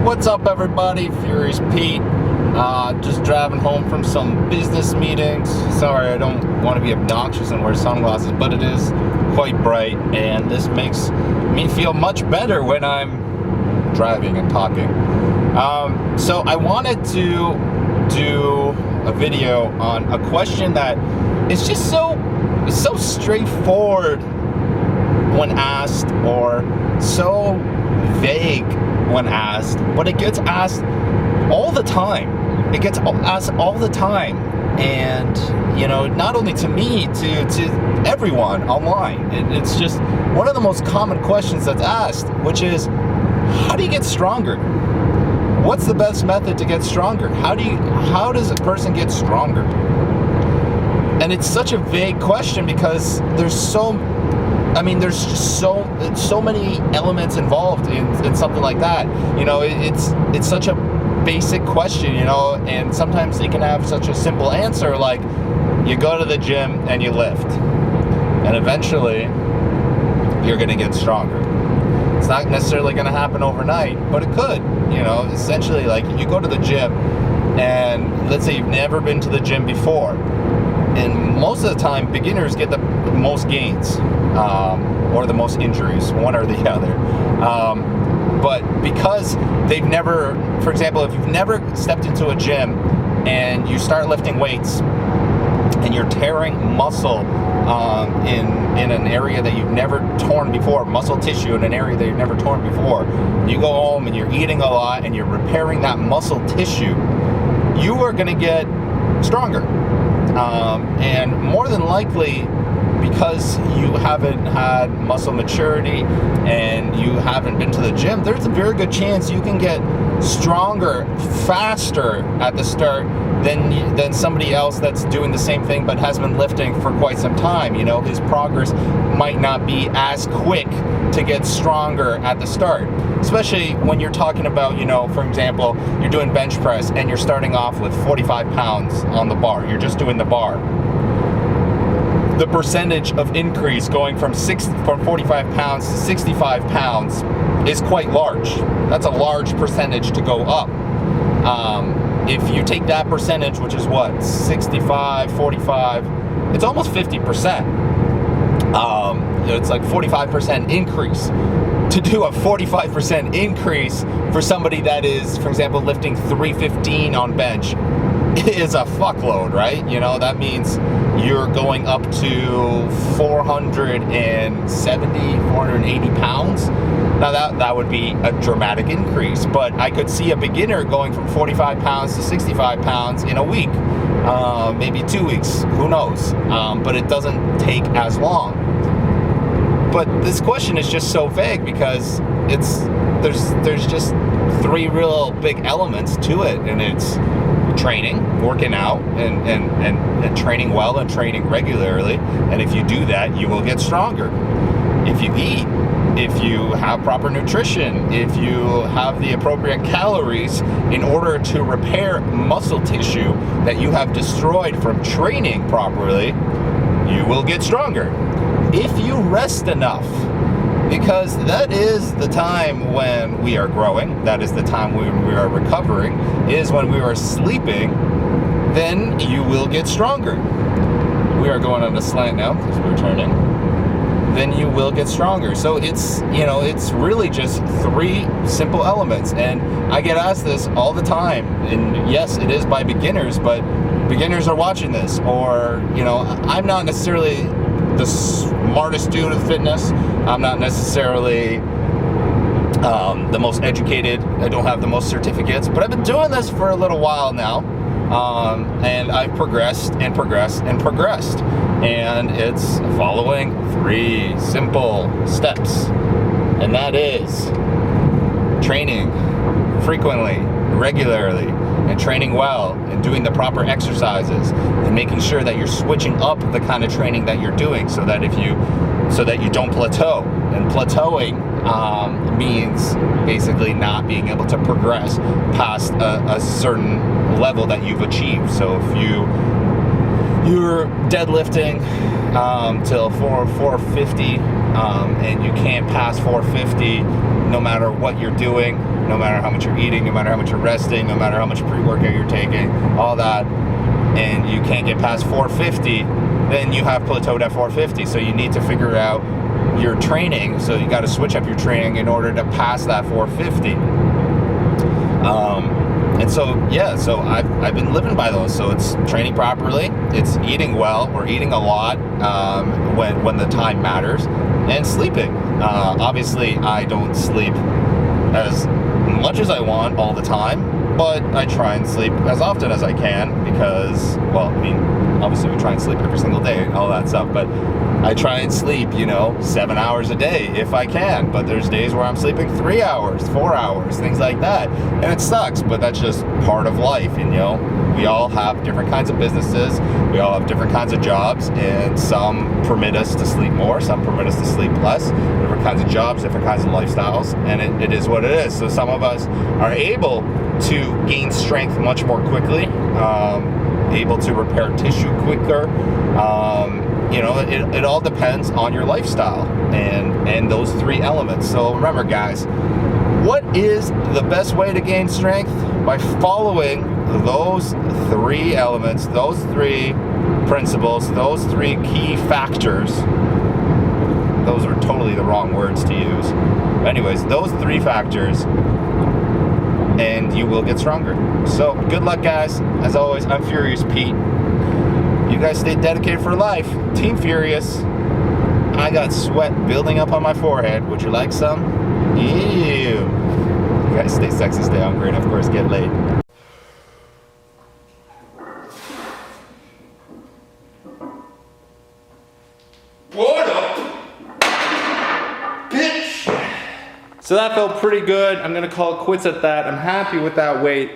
What's up, everybody? Furious Pete. Just driving home from some business meetings. Sorry, I don't want to be obnoxious and wear sunglasses, but it is quite bright, and this makes me feel much better when I'm driving and talking. So I wanted to do a video on a question that is just so straightforward when asked, or so vague when asked, but it gets asked all the time. It gets asked all the time, and not only to me, to everyone online. It's just one of the most common questions that's asked, which is, how do you get stronger? What's the best method to get stronger? How does a person get stronger? And it's such a vague question because there's just so many elements involved in something like that. It's such a basic question, and sometimes they can have such a simple answer, like you go to the gym and you lift, and eventually you're going to get stronger. It's not necessarily going to happen overnight, but it could. Essentially, like, you go to the gym, and let's say you've never been to the gym before. And most of the time, beginners get the most gains, or the most injuries, one or the other. But because they've never, for example, if you've never stepped into a gym and you start lifting weights and you're tearing muscle in an area that you've never torn before, muscle tissue in an area that you've never torn before, you go home and you're eating a lot and you're repairing that muscle tissue, you are going to get stronger. And more than likely, because you haven't had muscle maturity and you haven't been to the gym, there's a very good chance you can get stronger faster at the start than somebody else that's doing the same thing but has been lifting for quite some time. His progress might not be as quick to get stronger at the start, especially when you're talking about, for example, you're doing bench press and you're starting off with 45 pounds on the bar. You're just doing the bar. The percentage of increase going from 45 pounds to 65 pounds is quite large. That's a large percentage to go up. If you take that percentage, which is what, 65, 45, it's almost 50%. It's like 45% increase. To do a 45% increase for somebody that is, for example, lifting 315 on bench is a fuckload, right? That means you're going up to 470, 480 pounds. Now that would be a dramatic increase, but I could see a beginner going from 45 pounds to 65 pounds in a week, maybe 2 weeks, who knows? But it doesn't take as long. But this question is just so vague because there's just three real big elements to it, and it's training, working out, and training well and training regularly. And if you do that, you will get stronger. If you eat, if you have proper nutrition, if you have the appropriate calories in order to repair muscle tissue that you have destroyed from training properly, you will get stronger. If you rest enough, because that is the time when we are growing, that is the time when we are recovering, is when we are sleeping, then you will get stronger. We are going on a slant now because we're turning. Then you will get stronger. So it's really just three simple elements. And I get asked this all the time. And yes, it is by beginners, but beginners are watching this. Or, I'm not necessarily the smartest dude of fitness. I'm not necessarily the most educated. I don't have the most certificates, but I've been doing this for a little while now. And I've progressed and progressed and progressed. And it's following three simple steps. And that is training frequently, regularly, and training well, and doing the proper exercises, and making sure that you're switching up the kind of training that you're doing so that you don't plateau. And plateauing means basically not being able to progress past a certain level that you've achieved. So if you're deadlifting till 450 and you can't pass 450 no matter what you're doing, no matter how much you're eating, no matter how much you're resting, no matter how much pre-workout you're taking, all that, and you can't get past 450, then you have plateaued at 450. So you need to figure out your training. So you got to switch up your training in order to pass that 450. And so, yeah, so I've been living by those. So it's training properly, it's eating well, or eating a lot when the time matters, and sleeping. Obviously, I don't sleep as much as I want all the time, but I try and sleep as often as I can because, well, I mean, obviously we try and sleep every single day and all that stuff, but I try and sleep, 7 hours a day if I can, but there's days where I'm sleeping 3 hours, 4 hours, things like that, and it sucks, but that's just part of life. And we all have different kinds of businesses, we all have different kinds of jobs, and some permit us to sleep more, some permit us to sleep less, different kinds of jobs, different kinds of lifestyles, and it is what it is. So some of us are able to gain strength much more quickly, able to repair tissue quicker. It all depends on your lifestyle and those three elements. So remember, guys, what is the best way to gain strength? By following those three elements, those three principles, those three key factors. Those are totally the wrong words to use. Anyways, those three factors, and you will get stronger. So good luck, guys. As always, I'm Furious Pete. You guys stay dedicated for life. Team Furious. I got sweat building up on my forehead. Would you like some? Ew. You guys stay sexy, stay hungry, and of course get laid. What up, bitch? So that felt pretty good. I'm gonna call it quits at that. I'm happy with that weight.